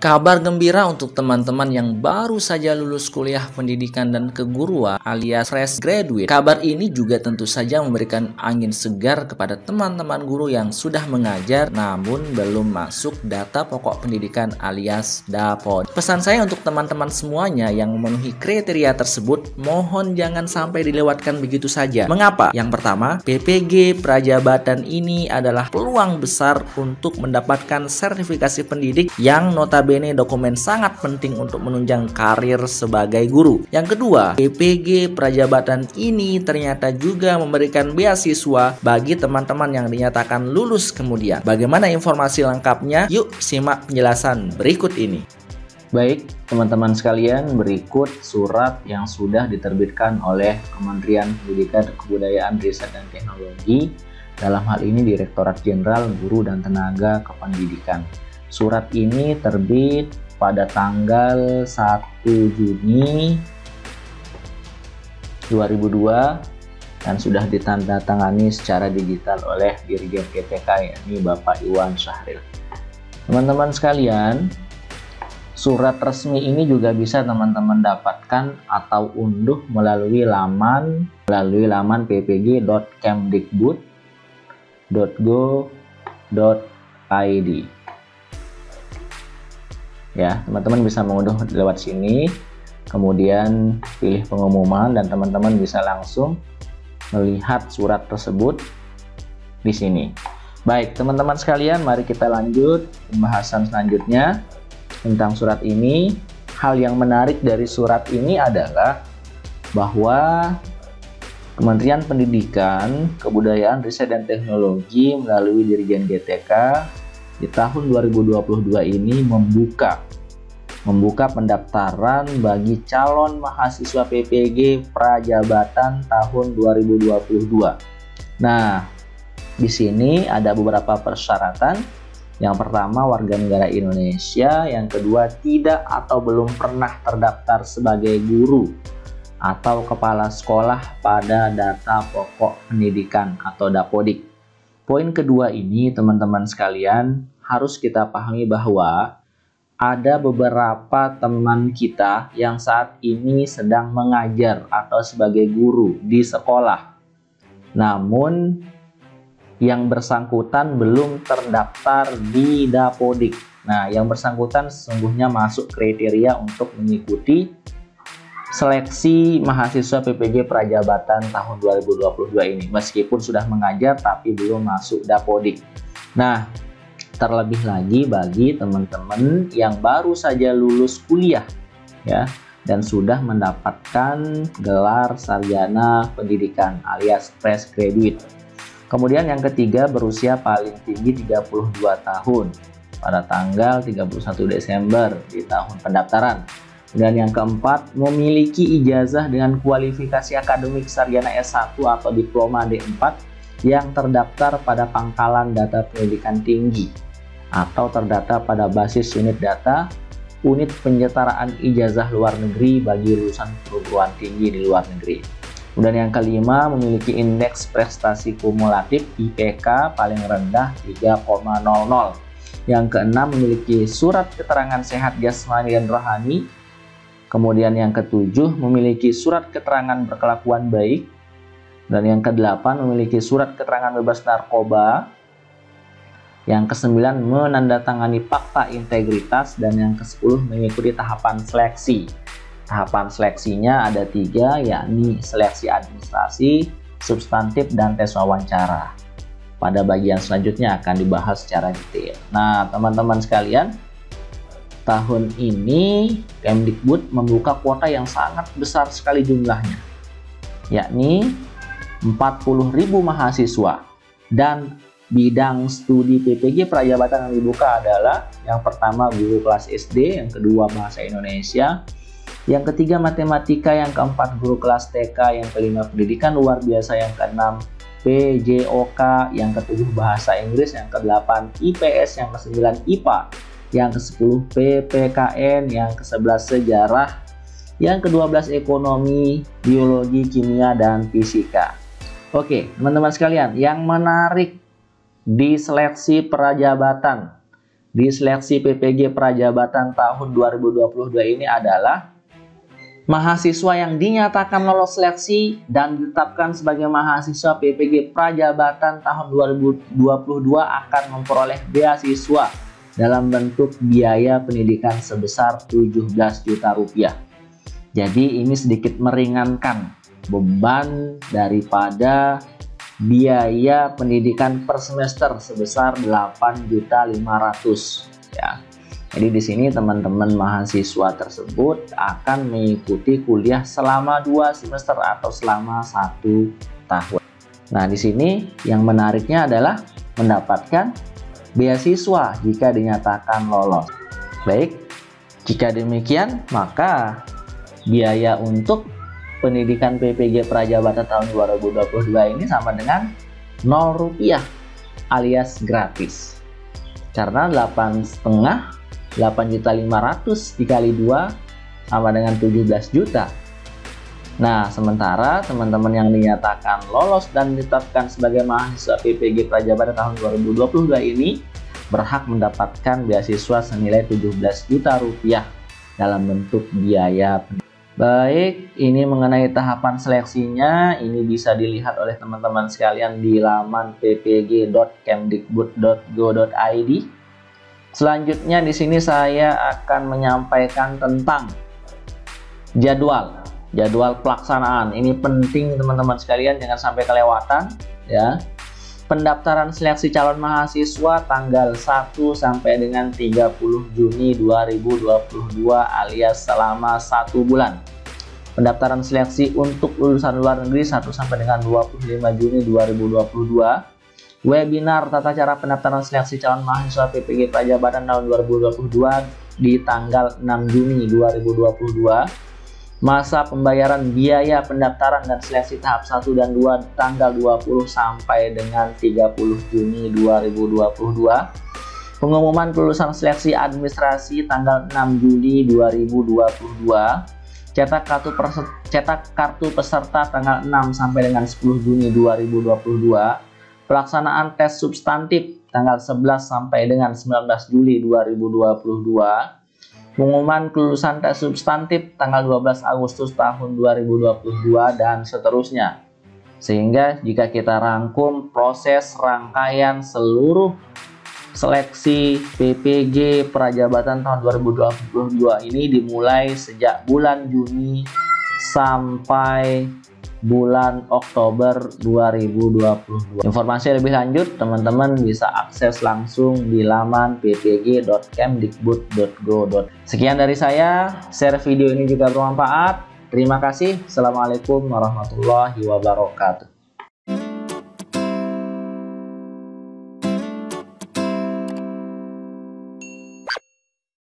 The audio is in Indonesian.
Kabar gembira untuk teman-teman yang baru saja lulus kuliah pendidikan dan keguruan alias fresh graduate. Kabar ini juga tentu saja memberikan angin segar kepada teman-teman guru yang sudah mengajar namun belum masuk data pokok pendidikan alias DAPOD. Pesan saya untuk teman-teman semuanya yang memenuhi kriteria tersebut, mohon jangan sampai dilewatkan begitu saja. Mengapa? Yang pertama, PPG Prajabatan ini adalah peluang besar untuk mendapatkan sertifikasi pendidik yang notabene dokumen sangat penting untuk menunjang karir sebagai guru. Yang kedua, PPG Prajabatan ini ternyata juga memberikan beasiswa bagi teman-teman yang dinyatakan lulus kemudian. Bagaimana informasi lengkapnya? Yuk simak penjelasan berikut ini. Baik, teman-teman sekalian, berikut surat yang sudah diterbitkan oleh Kementerian Pendidikan, Kebudayaan, Riset, dan Teknologi, dalam hal ini Direktorat Jenderal Guru dan Tenaga Kependidikan. Surat ini terbit pada tanggal 1 Juni 2002 dan sudah ditandatangani secara digital oleh Dirjen GTK, yakni Bapak Iwan Syahril. Teman-teman sekalian, surat resmi ini juga bisa teman-teman dapatkan atau unduh melalui laman ppg.kemdikbud.go.id. Ya, teman-teman bisa mengunduh lewat sini, kemudian pilih pengumuman dan teman-teman bisa langsung melihat surat tersebut di sini. Baik, teman-teman sekalian, mari kita lanjut pembahasan selanjutnya tentang surat ini. Hal yang menarik dari surat ini adalah bahwa Kementerian Pendidikan, Kebudayaan, Riset, dan Teknologi melalui Dirjen GTK di tahun 2022 ini membuka pendaftaran bagi calon mahasiswa PPG Prajabatan tahun 2022. Nah, di sini ada beberapa persyaratan. Yang pertama, warga negara Indonesia. Yang kedua, tidak atau belum pernah terdaftar sebagai guru atau kepala sekolah pada data pokok pendidikan atau Dapodik. Poin kedua ini, teman-teman sekalian, harus kita pahami bahwa ada beberapa teman kita yang saat ini sedang mengajar atau sebagai guru di sekolah. Namun yang bersangkutan belum terdaftar di Dapodik. Nah, yang bersangkutan sesungguhnya masuk kriteria untuk mengikuti seleksi mahasiswa PPG Prajabatan tahun 2022 ini. Meskipun sudah mengajar tapi belum masuk Dapodik. Nah, terlebih lagi bagi teman-teman yang baru saja lulus kuliah ya dan sudah mendapatkan gelar sarjana pendidikan alias fresh graduate. Kemudian yang ketiga, berusia paling tinggi 32 tahun pada tanggal 31 Desember di tahun pendaftaran. Dan yang keempat, memiliki ijazah dengan kualifikasi akademik sarjana S1 atau diploma D4 yang terdaftar pada Pangkalan Data Pendidikan Tinggi atau terdata pada basis unit data unit penyetaraan ijazah luar negeri bagi lulusan perguruan tinggi di luar negeri. Kemudian yang kelima, memiliki indeks prestasi kumulatif IPK paling rendah 3,00. Yang keenam, memiliki surat keterangan sehat jasmani dan rohani. Kemudian yang ketujuh, memiliki surat keterangan berkelakuan baik. Dan yang kedelapan, memiliki surat keterangan bebas narkoba. Yang kesembilan, menandatangani fakta integritas. Dan yang kesepuluh, mengikuti tahapan seleksi. Tahapan seleksinya ada 3, yakni seleksi administrasi, substantif, dan tes wawancara. Pada bagian selanjutnya akan dibahas secara detail. Nah, teman-teman sekalian, tahun ini Kemdikbud membuka kuota yang sangat besar sekali jumlahnya, yakni 40.000 mahasiswa. Dan bidang studi PPG Prajabatan yang dibuka adalah yang pertama guru kelas SD, yang kedua bahasa Indonesia, yang ketiga matematika, yang keempat guru kelas TK, yang kelima pendidikan luar biasa, yang keenam PJOK, yang ketujuh bahasa Inggris, yang kedelapan IPS, yang kesembilan IPA, yang ke-10 PPKN, yang ke-11 sejarah, yang ke-12 ekonomi, biologi, kimia, dan fisika. Oke, teman-teman sekalian, yang menarik di seleksi Prajabatan di seleksi PPG Prajabatan tahun 2022 ini adalah mahasiswa yang dinyatakan lolos seleksi dan ditetapkan sebagai mahasiswa PPG Prajabatan tahun 2022 akan memperoleh beasiswa dalam bentuk biaya pendidikan sebesar 17 juta rupiah. Jadi ini sedikit meringankan beban daripada biaya pendidikan per semester sebesar 8.500.000 ya. Jadi di sini teman-teman mahasiswa tersebut akan mengikuti kuliah selama 2 semester atau selama 1 tahun. Nah, di sini yang menariknya adalah mendapatkan beasiswa jika dinyatakan lolos. Baik, jika demikian maka biaya untuk pendidikan PPG Prajabatan tahun 2022 ini sama dengan 0 rupiah alias gratis. Karena 8.500.000 dikali 2 sama dengan 17 juta. Nah, sementara teman-teman yang dinyatakan lolos dan ditetapkan sebagai mahasiswa PPG Prajabatan tahun 2022 ini berhak mendapatkan beasiswa senilai 17 juta rupiah dalam bentuk biaya. Baik, ini mengenai tahapan seleksinya, ini bisa dilihat oleh teman-teman sekalian di laman ppg.kemdikbud.go.id. Selanjutnya di sini saya akan menyampaikan tentang jadwal pelaksanaan. Ini penting teman-teman sekalian, jangan sampai kelewatan ya. Pendaftaran seleksi calon mahasiswa tanggal 1 sampai dengan 30 Juni 2022 alias selama 1 bulan. Pendaftaran seleksi untuk lulusan luar negeri 1 sampai dengan 25 Juni 2022. Webinar tata cara pendaftaran seleksi calon mahasiswa PPG Prajabatan tahun 2022 di tanggal 6 Juni 2022. Masa pembayaran biaya pendaftaran dan seleksi tahap 1 dan 2 tanggal 20 sampai dengan 30 Juni 2022. Pengumuman kelulusan seleksi administrasi tanggal 6 Juli 2022. Cetak kartu peserta tanggal 6 sampai dengan 10 Juni 2022. Pelaksanaan tes substantif tanggal 11 sampai dengan 19 Juli 2022. Pengumuman kelulusan tes substantif tanggal 12 Agustus tahun 2022 dan seterusnya. Sehingga jika kita rangkum proses rangkaian seluruh seleksi PPG Prajabatan tahun 2022 ini dimulai sejak bulan Juni sampai bulan Oktober 2022. Informasi lebih lanjut teman-teman bisa akses langsung di laman ppg.kemdikbud.go. Sekian dari saya, share video ini juga bermanfaat. Terima kasih. Assalamualaikum warahmatullahi wabarakatuh.